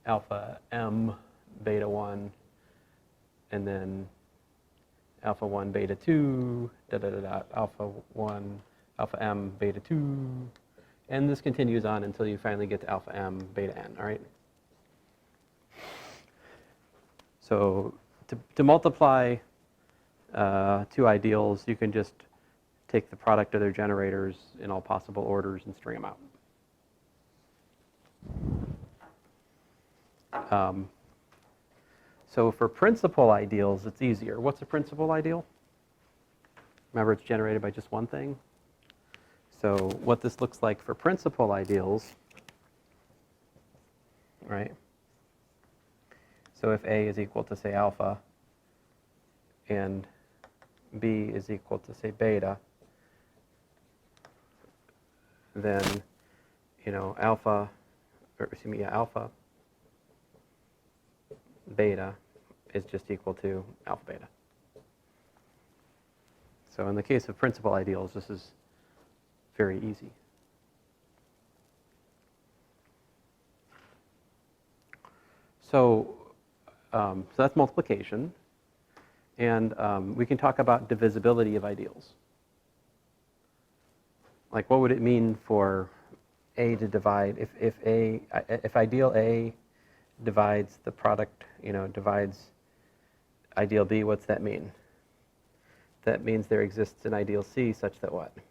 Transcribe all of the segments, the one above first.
alpha m beta 1, and then alpha 1 beta 2, da da da da, alpha 1, alpha m beta 2, and this continues on until you finally get to alpha m beta n, all right? So to multiply two ideals, you can just take the product of their generators in all possible orders and string them out. So for principal ideals, it's easier. What's a principal ideal? Remember, it's generated by just one thing. So what this looks like for principal ideals, right? So if A is equal to, say, alpha, and B is equal to, say, beta, then, alpha beta is just equal to alpha beta. So in the case of principal ideals, this is very easy. So that's multiplication. And we can talk about divisibility of ideals. Like, what would it mean for A to divide, if ideal A divides the product, divides ideal B, what's that mean? That means there exists an ideal C such that what? C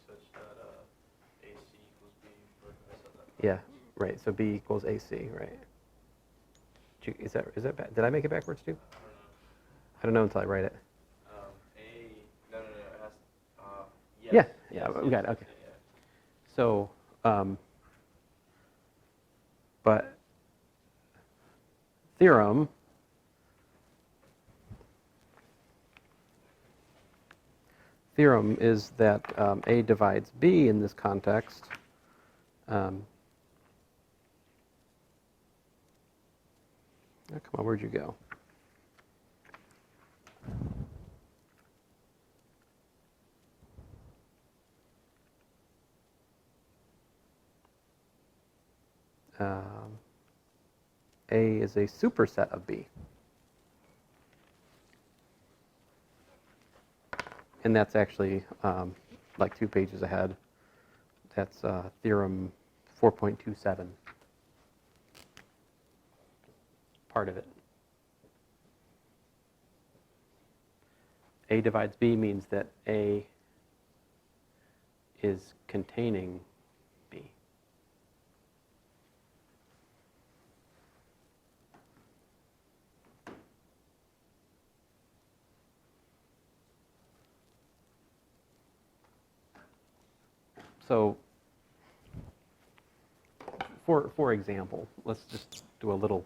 such that AC equals B, or I said that. Yeah, right, so B equals AC, right? Is that bad? Did I make it backwards too? I don't know until I write it. No, it has, Yeah, we got it, okay. Yeah. So, but theorem is that A divides B in this context. Oh, come on, where'd you go? A is a superset of B. And that's actually like 2 pages ahead. That's theorem 4.27. Part of it. A divides B means that A is containing B. So, for example, let's just do a little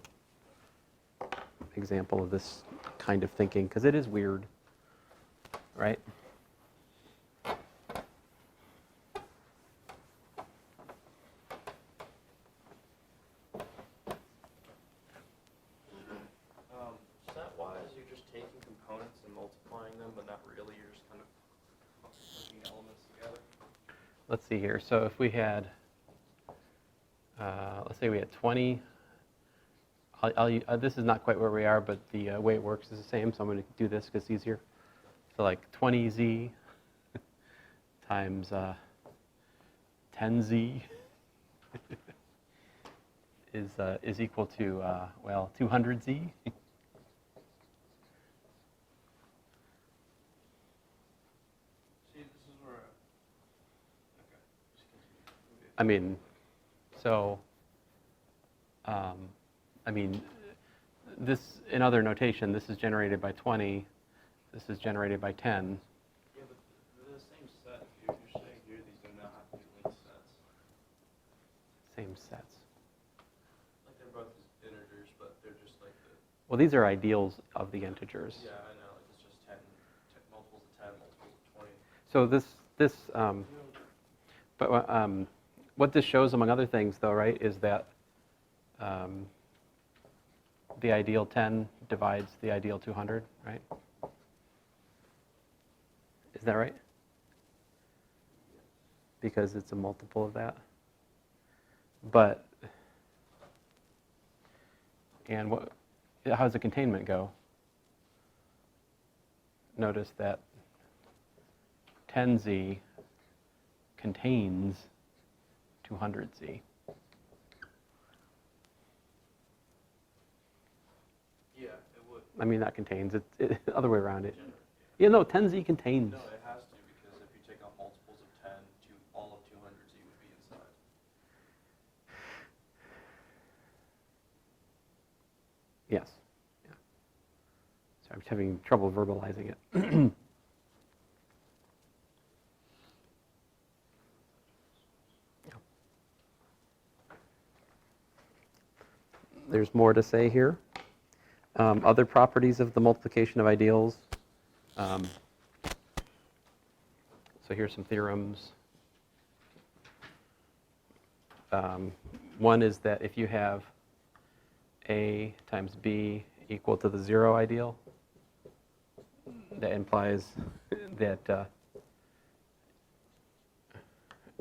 example of this kind of thinking, because it is weird, right? Set-wise, you're just taking components and multiplying them, but not really. You're just kind of putting elements together. Let's see here. So if we had, let's say we had 20. This is not quite where we are, but the way it works is the same, so I'm going to do this because it's easier. So like 20z times 10z is equal to, 200z. See, this is where. Okay. Just continue. I mean, so, this, in other notation, this is generated by 20, this is generated by 10. Yeah, but they're the same set. You're saying here these do not have to be linked sets. Same sets. Like they're both integers, but they're just like the. Well, these are ideals of the integers. Yeah, I know. Like it's just 10 multiples of 10, multiples of 20. So what this shows, among other things, though, right, is that the ideal 10 divides the ideal 200, right? Is that right? Because it's a multiple of that. But And how does the containment go? Notice that 10z contains 200z. Yeah, it would. I mean, not contains, it's other way around it. Yeah, no, 10z contains. No, it has to, because if you take out multiples of 10, all of 200z would be inside. Yes. Yeah. So I'm having trouble verbalizing it. There's more to say here. Other properties of the multiplication of ideals. So here's some theorems. One is that if you have A times B equal to the 0 ideal, that implies that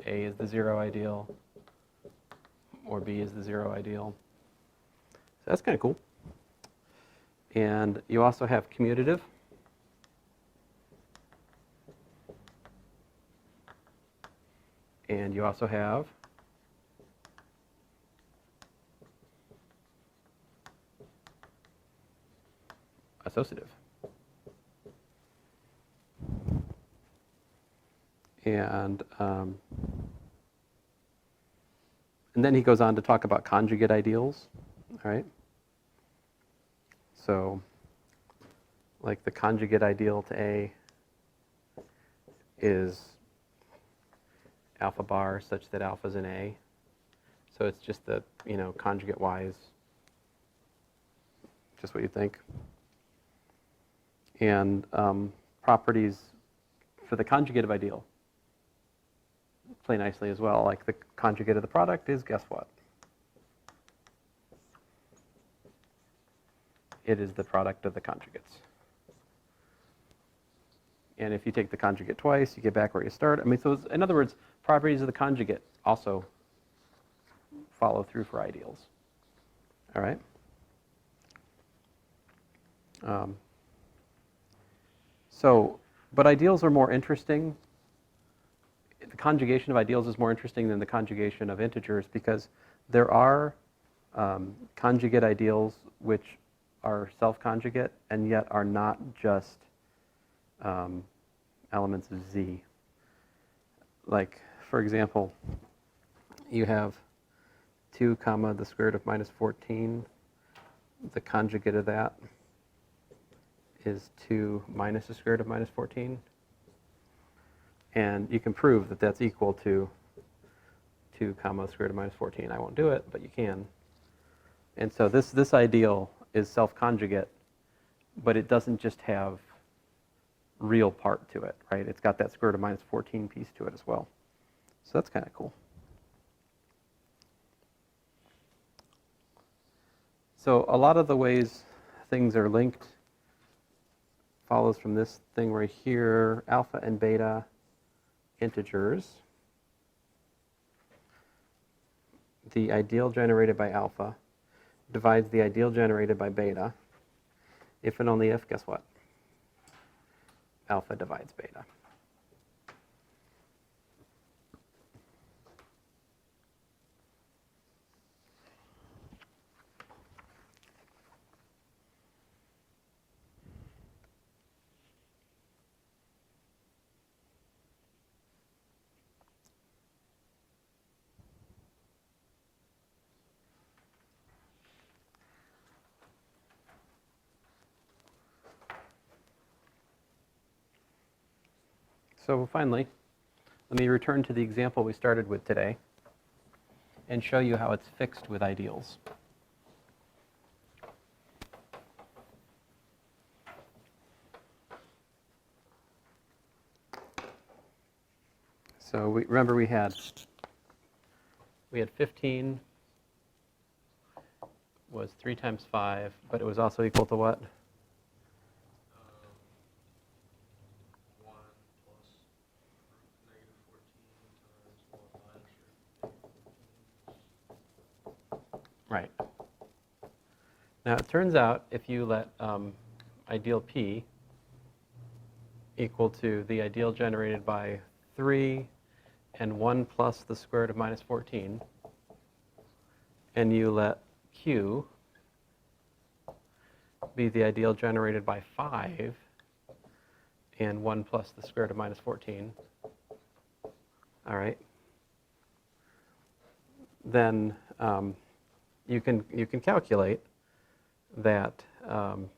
A is the 0 ideal, or B is the 0 ideal. So that's kind of cool. And you also have commutative. And you also have associative. And then he goes on to talk about conjugate ideals, all right? So, like the conjugate ideal to A is alpha bar such that alpha is an A. So it's just that, conjugate Y is just what you think. And properties for the conjugate of ideal play nicely as well. Like the conjugate of the product is, guess what? It is the product of the conjugates. And if you take the conjugate twice, you get back where you start. I mean, so in other words, properties of the conjugate also follow through for ideals. All right? But ideals are more interesting. The conjugation of ideals is more interesting than the conjugation of integers because there are conjugate ideals which are self-conjugate and yet are not just elements of Z. Like, for example, you have 2 comma the square root of minus 14. The conjugate of that is 2 minus the square root of minus 14. And you can prove that that's equal to 2 comma the square root of minus 14. I won't do it, but you can. And so this ideal is self-conjugate, but it doesn't just have real part to it, right? It's got that square root of minus 14 piece to it as well. So that's kind of cool. So a lot of the ways things are linked follows from this thing right here, alpha and beta integers. The ideal generated by alpha divides the ideal generated by beta. If and only if, guess what? Alpha divides beta. So finally, let me return to the example we started with today and show you how it's fixed with ideals. So remember we had 15 was 3 times 5, but it was also equal to what? 1 plus negative 14 times 1 minus. Right. Now, it turns out if you let ideal P equal to the ideal generated by 3 and 1 plus the square root of minus 14, and you let Q be the ideal generated by 5 and 1 plus the square root of minus 14, all right, then you can calculate that the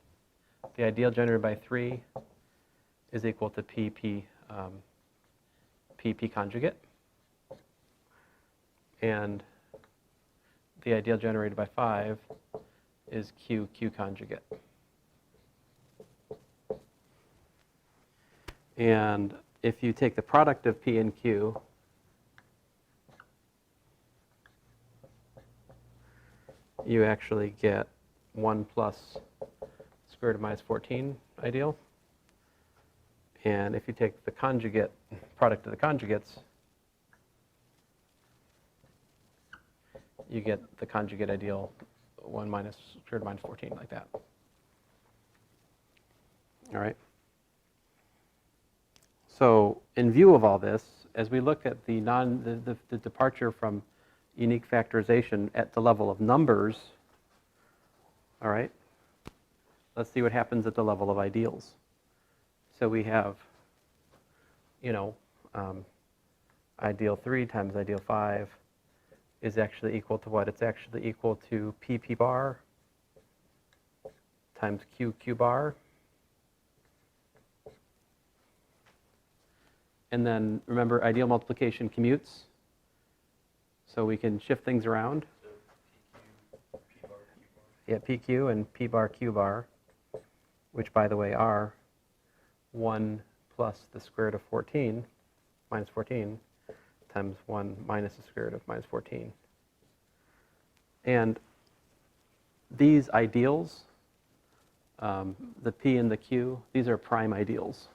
ideal generated by 3 is equal to PP conjugate, and the ideal generated by 5 is Q conjugate. And if you take the product of P and Q, you actually get 1 plus square root of minus 14 ideal. And if you take the conjugate, product of the conjugates, you get the conjugate ideal 1 minus square root of minus 14, like that. All right? So in view of all this, as we look at the departure from unique factorization at the level of numbers, all right, let's see what happens at the level of ideals. So we have, ideal 3 times ideal 5 is actually equal to what? It's actually equal to PP bar times QQ bar. And then remember, ideal multiplication commutes, so we can shift things around. So PQ, P bar, Q bar. Yeah, PQ and P bar, Q bar, which by the way are 1 plus the square root of 14, minus 14, times 1 minus the square root of minus 14. And these ideals, the P and the Q, these are prime ideals.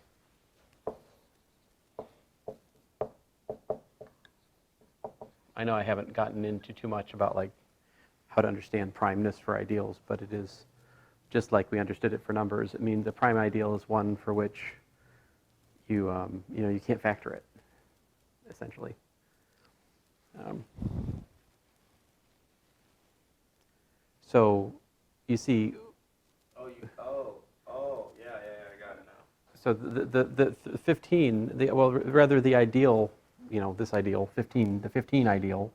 I know I haven't gotten into too much about like how to understand primeness for ideals, but it is just like we understood it for numbers. It means a prime ideal is one for which you you can't factor it, essentially. So you see. Yeah, I got it now. So the 15, rather the ideal, this ideal, 15, the 15 ideal,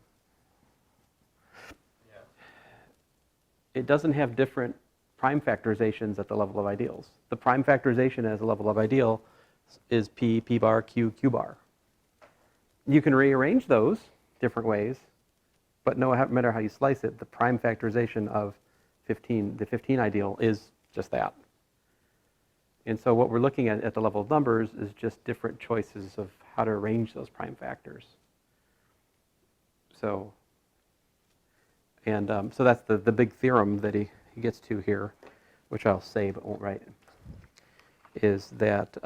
Yeah. it doesn't have different prime factorizations at the level of ideals. The prime factorization as a level of ideal is P bar, Q bar. You can rearrange those different ways, but no matter how you slice it, the prime factorization of the 15 ideal is just that. And so what we're looking at the level of numbers is just different choices of how to arrange those prime factors. So, so that's the big theorem that he gets to here, which I'll say but won't write, is that,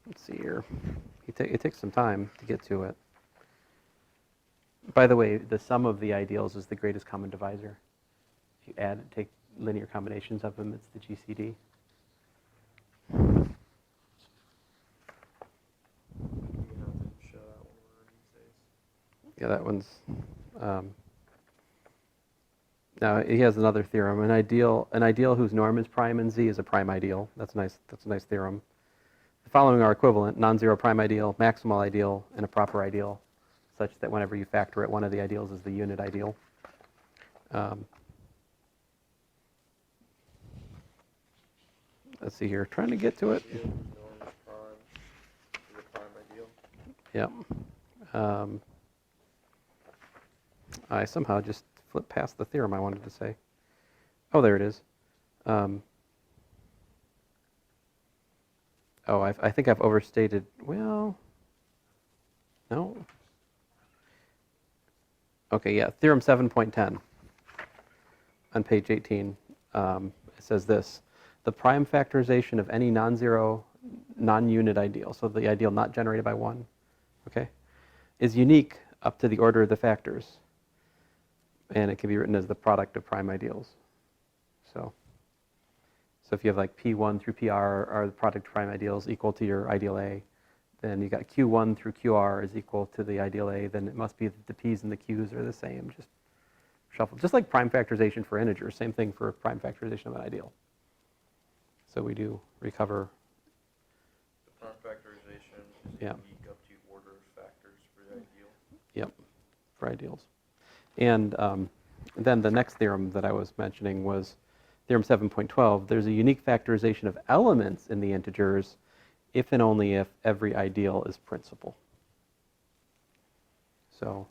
let's see here, it takes some time to get to it. By the way, the sum of the ideals is the greatest common divisor. If you take linear combinations of them, it's the GCD. Yeah, that one's. Now he has another theorem. An ideal whose norm is prime in Z is a prime ideal. That's nice. That's a nice theorem. The following are equivalent: non-zero prime ideal, maximal ideal, and a proper ideal, such that whenever you factor it, one of the ideals is the unit ideal. Let's see here. Trying to get to it. Yep. I somehow just flipped past the theorem I wanted to say. Oh, there it is. I think I've overstated. Well, no. Okay, yeah. Theorem 7.10 on page 18. It says this. The prime factorization of any non-zero, non-unit ideal, so the ideal not generated by 1, okay, is unique up to the order of the factors. and it can be written as the product of prime ideals. So if you have like P1 through PR are the product of prime ideals equal to your ideal A, then you got Q1 through QR is equal to the ideal A, then it must be that the P's and the Q's are the same, just shuffle. Just like prime factorization for integers, same thing for prime factorization of an ideal. So we do recover. The prime factorization is Yeah. unique up to order of factors for the ideal. Yep, for ideals. And then the next theorem that I was mentioning was Theorem 7.12. There's a unique factorization of elements in the integers if and only if every ideal is principal. So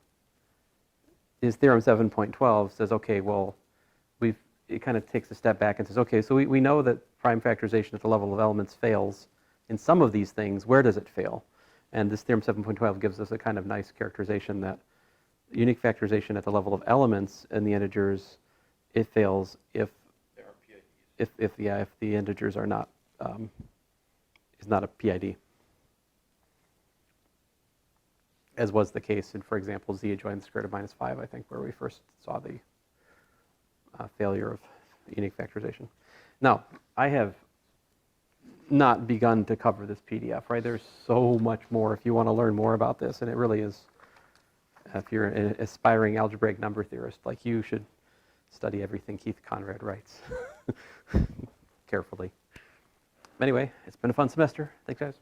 his Theorem 7.12 says, okay, well, it kind of takes a step back and says, okay, so we know that prime factorization at the level of elements fails in some of these things. Where does it fail? And this Theorem 7.12 gives us a kind of nice characterization that unique factorization at the level of elements in the integers, it fails if There are PIDs. if the integers are not is not a PID, as was the case in, for example, z adjoins square root of -5, I think, where we first saw the failure of unique factorization. Now, I have not begun to cover this PDF, right? There's so much more if you want to learn more about this, and it really is, if you're an aspiring algebraic number theorist, like you should study everything Keith Conrad writes carefully. Anyway, it's been a fun semester. Thanks, guys.